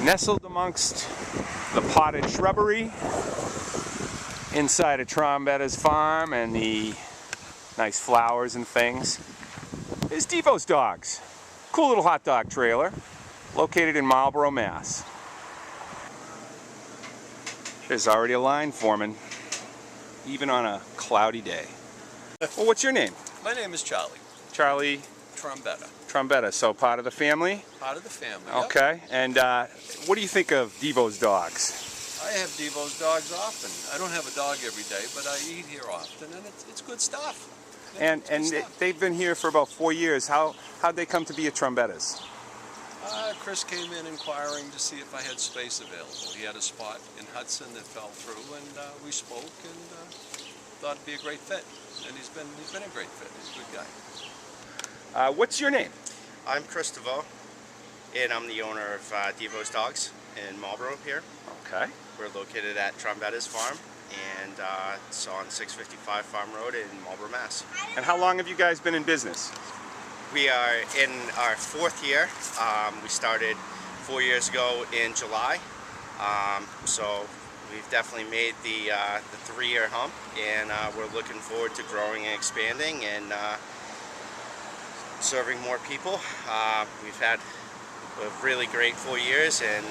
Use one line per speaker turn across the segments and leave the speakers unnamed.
Nestled amongst the potted shrubbery inside of Trombetta's farm and the nice flowers and things is Devo's Dogs. Cool little hot dog trailer located in Marlborough, Mass. There's already a line forming, even on a cloudy day. Well, what's your name?
My name is Charlie.
Charlie
Trombetta.
Trombetta, so part of the family?
Part of the family,
Okay,
yep.
and what do you think of Devo's Dogs?
I have Devo's Dogs often. I don't have a dog every day, but I eat here often, and it's good stuff. Yeah,
And they've been here for about 4 years. How'd they come to be at Trombetta's?
Chris came in inquiring to see if I had space available. He had a spot in Hudson that fell through, and we spoke and thought it'd be a great fit. And he's been a great fit. He's a good guy.
What's your name?
I'm Chris Devoe, and I'm the owner of Devo's Dogs in Marlborough here.
Okay.
We're located at Trombetta's farm, and it's on 655 Farm Road in Marlborough, Mass.
And how long have you guys been in business?
We are in our 4th year. We started 4 years ago in July, so we've definitely made the 3-year hump, and we're looking forward to growing and expanding and serving more people. We've had a really great 4 years, and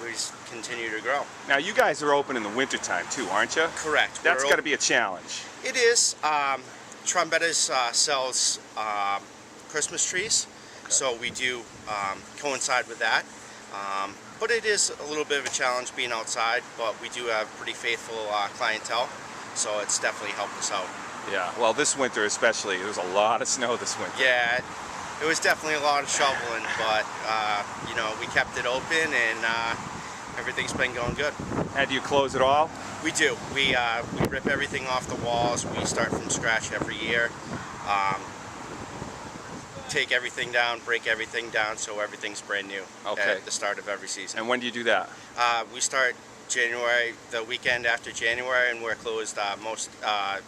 we continue to grow.
Now you guys are open in the wintertime too, aren't you?
Correct.
That's got to be a challenge.
It is. Trombetta's sells Christmas trees, okay. So we do coincide with that. But it is a little bit of a challenge being outside, but we do have pretty faithful clientele, so it's definitely helped us out.
Yeah, well this winter especially, there was a lot of snow this winter.
Yeah, it was definitely a lot of shoveling, but you know, we kept it open, and everything's been going good.
And do you close it all?
We do. We rip everything off the walls. We start from scratch every year. Take everything down, break everything down, so everything's brand new at the start of every season.
And when do you do that?
We start January, the weekend after January, and we're closed most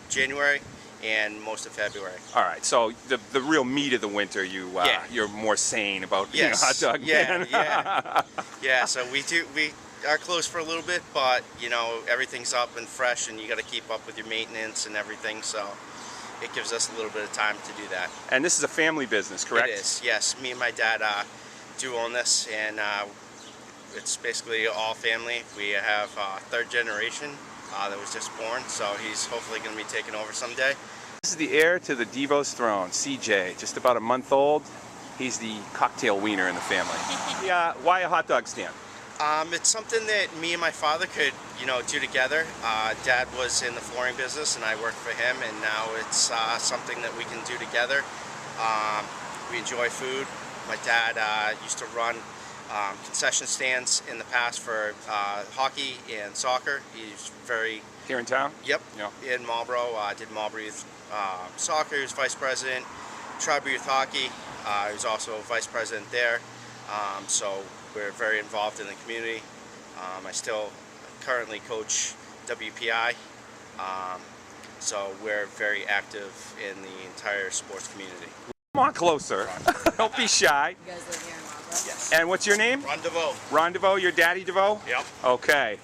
January and most of February.
All right, so the real meat of the winter, you're more sane about being a hot dog man.
Yeah. So we are closed for a little bit, but you know, everything's up and fresh, and you got to keep up with your maintenance and everything. So it gives us a little bit of time to do that.
And this is a family business, correct?
It is. Yes, me and my dad do own this, and it's basically all family. We have 3rd generation that was just born, so he's hopefully going to be taking over someday.
This is the heir to the Devo's throne, CJ, just about a month old. He's the cocktail wiener in the family. Yeah, why a hot dog stand?
It's something that me and my father could, you know, do together. Dad was in the flooring business, and I worked for him, and now it's something that we can do together. We enjoy food. My dad used to run concession stands in the past for hockey and soccer. He's very...
Here in town?
Yep.
Yeah.
In Marlborough. Did Marlborough Youth Soccer. He was vice president. Tribal Youth Hockey. He was also vice president there. So we're very involved in the community. I still currently coach WPI. So we're very active in the entire sports community.
Come on closer. Don't be shy.
You guys live here in Marlborough?
Yes.
And what's your name?
Ron Devoe.
Ron Devoe, your daddy Devoe?
Yep.
Okay.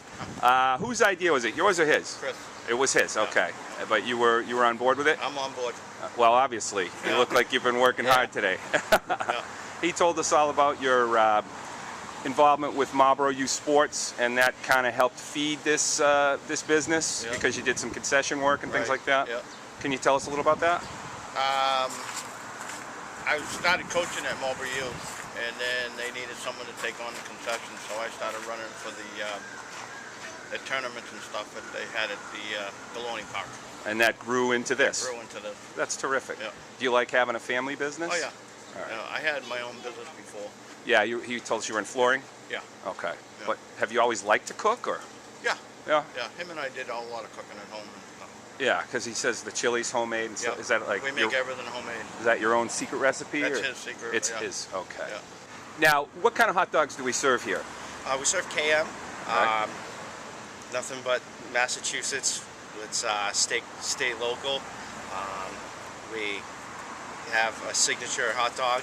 Whose idea was it? Yours or his?
Chris.
It was his, okay. But you were on board with it?
I'm on board.
Well, obviously. You look like you've been working hard today. He told us all about your involvement with Marlborough Youth Sports, and that kind of helped feed this this business because you did some concession work and things like that. Can you tell us a little about that?
I started coaching at Marlborough Youth, and then they needed someone to take on the concessions, so I started running for the tournaments and stuff that they had at the Deloney Park.
And that grew into this?
It grew into this.
That's terrific.
Yeah.
Do you like having a family business?
Oh yeah.
All right.
I had my own business before.
Yeah, he told us you were in flooring?
Yeah.
Okay.
Yeah.
But have you always liked to cook, or?
Yeah.
Yeah?
Yeah, him and I did a lot of cooking at home and stuff.
Yeah, because he says the chili's homemade. And
Yeah.
Is that like
we make everything homemade.
is that your own secret recipe?
That's
or?
his secret.
It's
yeah.
his. Okay.
Yeah.
Now, what kind of hot dogs do we serve here?
We serve KM.
Right.
Nothing but Massachusetts. It's stay local. We have a signature hot dog.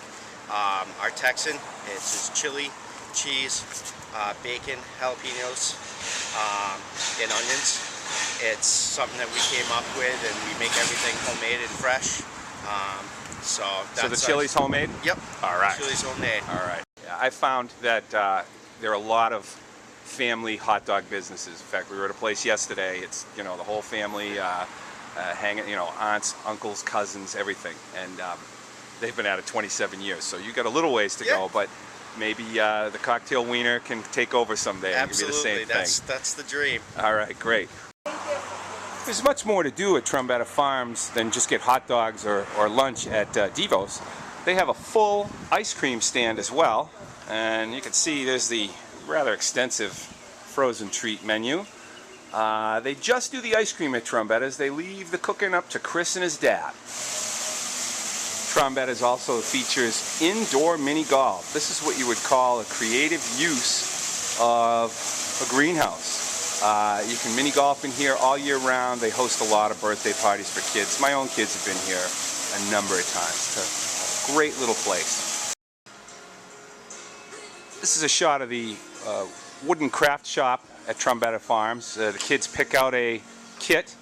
Our Texan, it's just chili, cheese, bacon, jalapenos, and onions. It's something that we came up with, and we make everything homemade and fresh. So
the chili's homemade?
Yep.
All right.
Chili's homemade.
All right. Yeah, I found that there are a lot of family hot dog businesses. In fact, we were at a place yesterday. It's, the whole family hanging, aunts, uncles, cousins, everything. And they've been at it 27 years. So you got a little ways to go, but maybe the cocktail wiener can take over someday.
Absolutely.
And give you the same thing.
That's the dream.
All right, great. There's much more to do at Trombetta Farms than just get hot dogs or lunch at Devo's. They have a full ice cream stand as well, and you can see there's the rather extensive frozen treat menu. They just do the ice cream at Trombetta's. They leave the cooking up to Chris and his dad. Trombetta's also features indoor mini golf. This is what you would call a creative use of a greenhouse. You can mini golf in here all year round. They host a lot of birthday parties for kids. My own kids have been here a number of times. It's a great little place. This is a shot of the wooden craft shop at Trombetta Farms. The kids pick out a kit.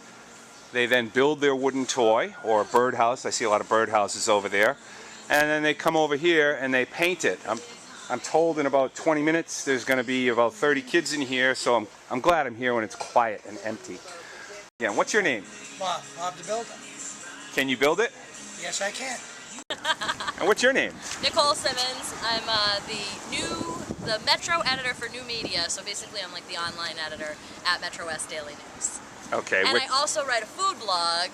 They then build their wooden toy or a birdhouse. I see a lot of birdhouses over there. And then they come over here and they paint it. I'm told in about 20 minutes there's going to be about 30 kids in here, so I'm glad I'm here when it's quiet and empty. Yeah, what's your name?
Bob the Builder.
Can you build it?
Yes, I can.
And what's your name?
Nicole Simmons. I'm the Metro editor for new media, so basically I'm like the online editor at Metrowest Daily News.
Okay.
And I also write a food blog,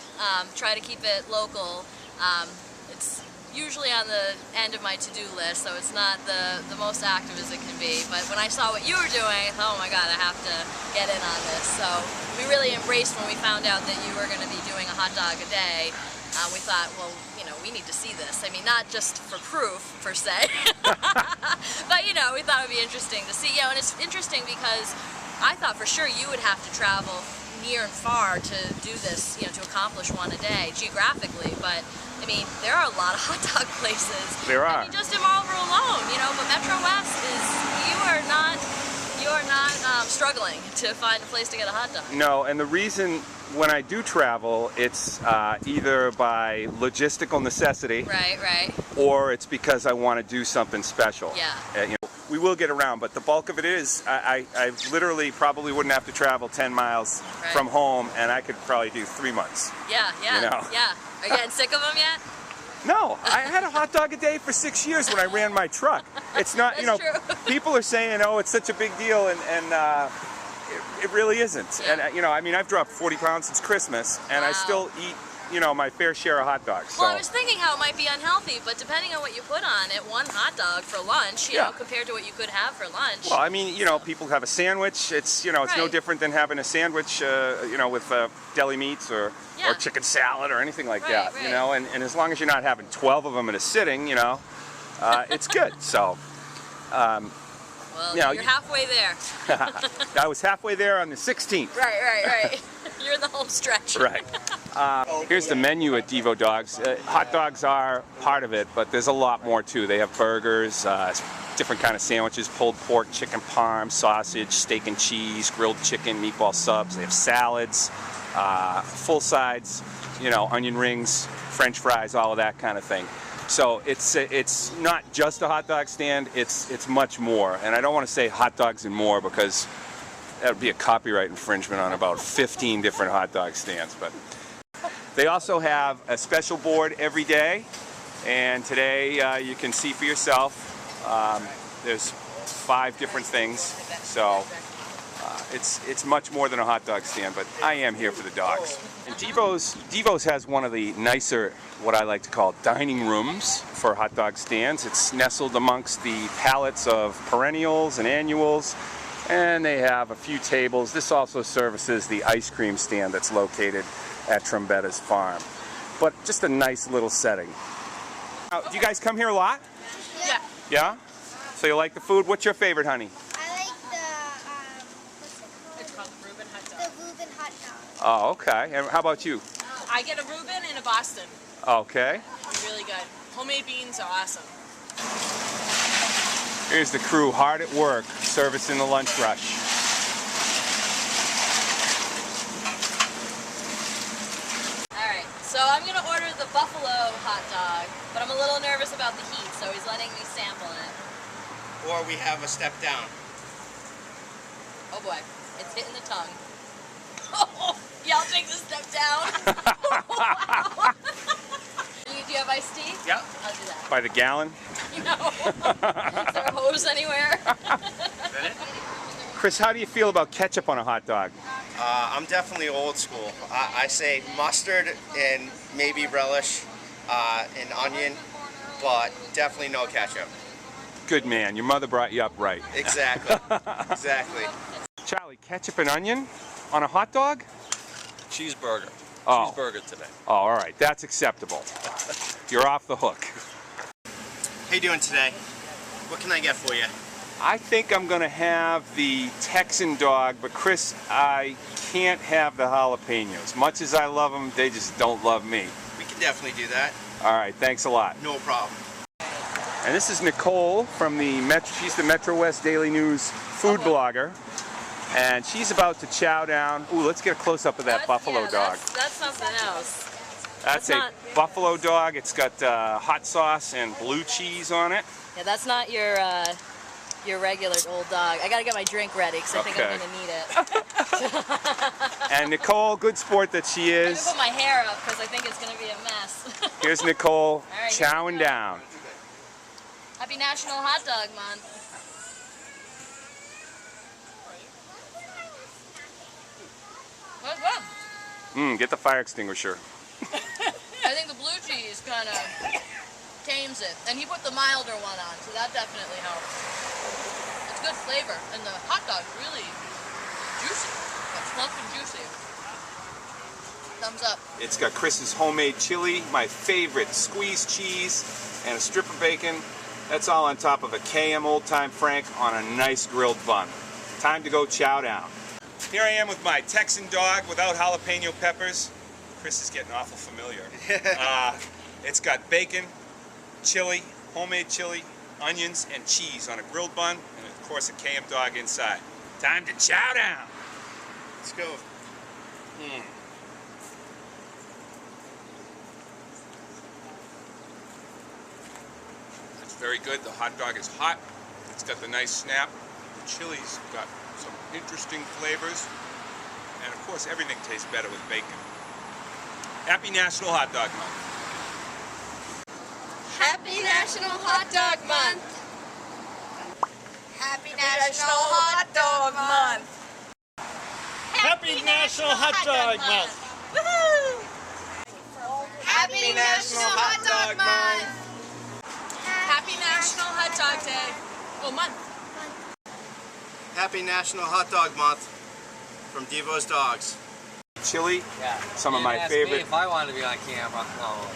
try to keep it local. It's usually on the end of my to-do list, so it's not the most active as it can be. But when I saw what you were doing, I thought, oh my God, I have to get in on this. So we really embraced when we found out that you were going to be doing a hot dog a day. We thought, well, we need to see this. I mean, not just for proof, per se, but, we thought it would be interesting to see. And it's interesting because I thought for sure you would have to travel near and far to do this, to accomplish one a day geographically. But I mean, there are a lot of hot dog places.
There are.
I mean, just in Marlborough alone, but Metrowest is, you are not struggling to find a place to get a hot dog.
No, and the reason when I do travel, it's either by logistical necessity,
Right.
or it's because I want to do something special.
Yeah.
We will get around, but the bulk of it is I literally probably wouldn't have to travel 10 miles from home, and I could probably do 3 months.
Yeah. Yeah. Are you getting sick of them yet?
No, I had a hot dog a day for 6 years when I ran my truck. It's not,
That's true.
People are saying, oh, it's such a big deal, and it really isn't.
Yeah.
And, I've dropped 40 pounds since Christmas, and I still eat, my fair share of hot dogs.
Well, I was thinking how it might be unhealthy, but depending on what you put on it, one hot dog for lunch, you know, compared to what you could have for lunch.
Well, people have a sandwich. It's, it's no different than having a sandwich, with deli meats or chicken salad or anything like that, and as long as you're not having 12 of them in a sitting, it's good. So,
well, you're halfway there.
I was halfway there on the 16th.
Right. You're in the home stretch.
Right. Here's the menu at Devo Dogs. Hot dogs are part of it, but there's a lot more too. They have burgers, different kind of sandwiches, pulled pork, chicken parm, sausage, steak and cheese, grilled chicken, meatball subs. They have salads, full sides, onion rings, French fries, all of that kind of thing. So it's not just a hot dog stand, it's much more. And I don't want to say hot dogs and more because that would be a copyright infringement on about 15 different hot dog stands. But they also have a special board every day, and today you can see for yourself. There's 5 different things, so it's much more than a hot dog stand, but I am here for the dogs. And Devo's has one of the nicer, what I like to call dining rooms for hot dog stands. It's nestled amongst the pallets of perennials and annuals, And they have a few tables. This also services the ice cream stand that's located at Trombetta's farm. But just a nice little setting. Do you guys come here a lot?
Yeah.
Yeah? So you like the food? What's your favorite, honey?
I like what's it
It's
called?
called Reuben hot dog.
The Reuben hot dog.
Oh, okay. And how about you?
I get a Reuben and a Boston.
Okay.
They're really good. Homemade beans are awesome.
Here's the crew hard at work, servicing the lunch rush.
Alright, so I'm going to order the buffalo hot dog, but I'm a little nervous about the heat, so he's letting me sample it.
Or we have a step down.
Oh boy, it's hitting the tongue. Yeah, I'll take the step down. Wow. Do you have iced tea?
Yep.
I'll do that.
By the gallon.
No. Is there a hose anywhere?
Chris, how do you feel about ketchup on a hot dog?
I'm definitely old school. I say mustard and maybe relish and onion, but definitely no ketchup.
Good man. Your mother brought you up right.
Exactly. Exactly.
Charlie, ketchup and onion on a hot dog?
Cheeseburger.
Oh.
Cheeseburger today.
Oh, all right. That's acceptable. You're off the hook.
How you doing today? What can I get for you?
I think I'm going to have the Texan dog, but Chris, I can't have the jalapenos. Much as I love them, they just don't love me.
We can definitely do that.
All right, thanks a lot.
No problem.
And this is Nicole from the she's the Metrowest Daily News food blogger. And she's about to chow down. Ooh, let's get a close-up of that buffalo dog.
That's something else.
That's a buffalo dog. It's got hot sauce and blue cheese on it.
Yeah, that's not your regular old dog. I gotta get my drink ready because I think I'm gonna need it.
And Nicole, good sport that she
I'm
is.
gonna put my hair up because I think it's gonna be a mess.
Here's Nicole
right, here we
chowing
go.
down.
Happy National Hot Dog Month. What's up?
Get the fire extinguisher.
I think the blue cheese kind of tames it. And he put the milder one on, so that definitely helps. It's good flavor, and the hot dog's really juicy. It's plump and juicy. Thumbs up.
It's got Chris's homemade chili, my favorite, squeezed cheese, and a strip of bacon. That's all on top of a KM Old Time Frank on a nice grilled bun. Time to go chow down. Here I am with my Texan dog without jalapeno peppers. Chris is getting awful familiar. It's got bacon, chili, homemade chili, onions, and cheese on a grilled bun, and of course a KM dog inside. Time to chow down.
Let's go.
It's very good. The hot dog is hot. It's got the nice snap. The chili's got some interesting flavors. And of course, everything tastes better with bacon. Happy National Hot Dog Month.
Happy National Hot Dog Month.
Happy National Hot Dog Month.
Happy National Hot Dog Month.
Woohoo!
Happy National Hot Dog Month.
Happy National Hot Dog Day. Oh, month.
Happy National Hot Dog Month from Devo's Dogs.
Chili,
Yeah.
some of
You
my
didn't ask
favorite.
me if I wanted to be on camera. Oh.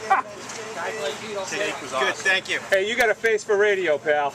Guys like you don't
Good,
fit.
thank you.
Hey, you got a face for radio, pal.